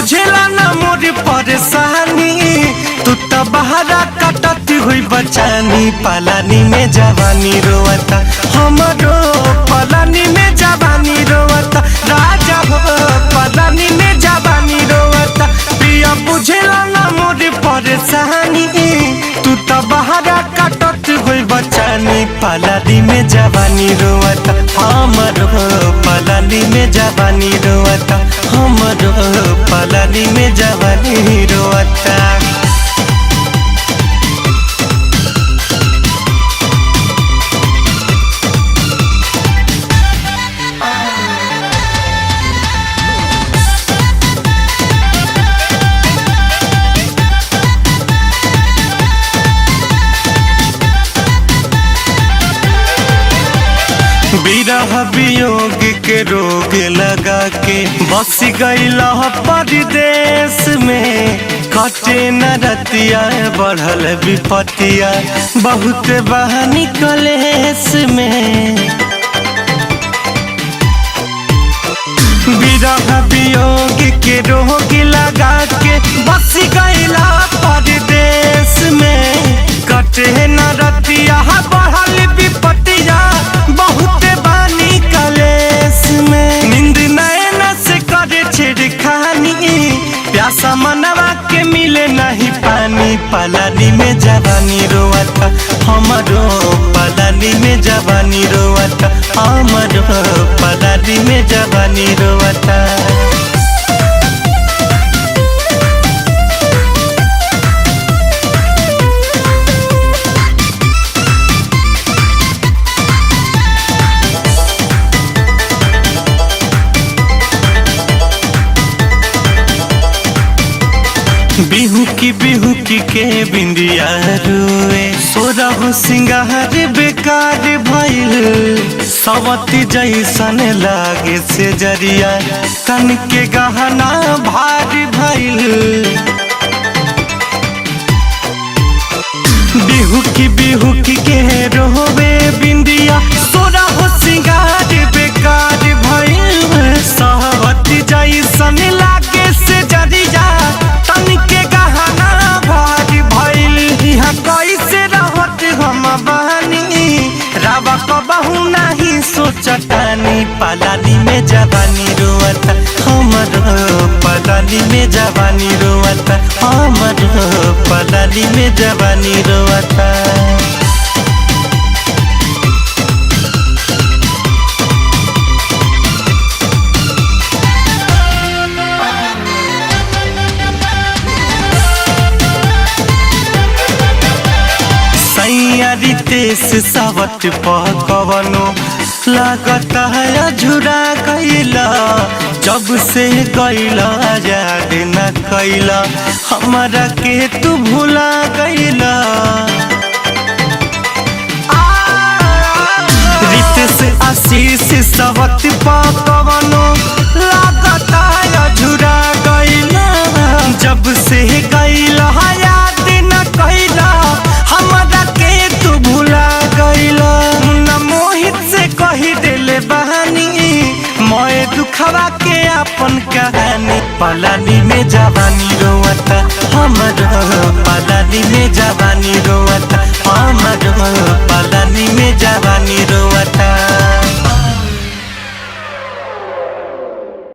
बुझेला ना मोर परेशानी, तू तो बहरा कटती हुई बचानी। पलानी में जवानी रोवता हमरो, पलानी में जवानी रोवता राजा हो, पलानी में जवानी रोवता। पिया बुझेला ना मोर परेशानी, तू तो बहरा कटती हुई बचानी। पलानी में जवानी रोवता हमरो, पलानी में जवानी रोवता हमरो, पलानी में जवानी रोवता। विरह वियोग के रोग लगा के बस गईला परदेश में। कटे न रतिया बढ़ल विपतिया, बहुत बहानी कलेश में। विरह वियोग के रोग लगा के बस गईला परदेश में। कटे न रतिया बढ़ल विपतिया, बहुत बानी कलेश में। नींद नैन से करे छिड़खानी, प्यासा मनवा के मिले नहीं पानी। पलानी में जवानी रोवता हमरो, पलानी में जवानी रोवता हमरो, पलानी में जवानी रोवता। बिहू की के बिंदिया रुए, सोरह सिंगार बेकार भइल। सवती जैसन लागे से जरिया, तन के गहना भारी भइल। बिहू की के रोवे बिंदिया, सोरह सिंगार बेकार भइल। सवती जैसन लागे से जरिया, तन के कैसे रहत हम बहानी। रावा कबहू नहीं सोचतानी, पलानी में जवानी रोवता हमरो, पलानी में जवानी रोवता हमरो, पलानी में जवानी रोवता। रितेश सावत पकवनो लागता है झुरा गईला। जब से गईला याद न कैला, हमारा के तू भुला गईला। रितेश आशीष सावत पकवनो लागता है झुरा गईला। जब से गईला याद न कैला, हमारा के तू भुला गईला। मुन्ना मोहित से कही देले बहानी, मोए दुखवा के अपन कहानी। पलानी में जवानी रोवता हमरो, पलानी में जवानी रोवता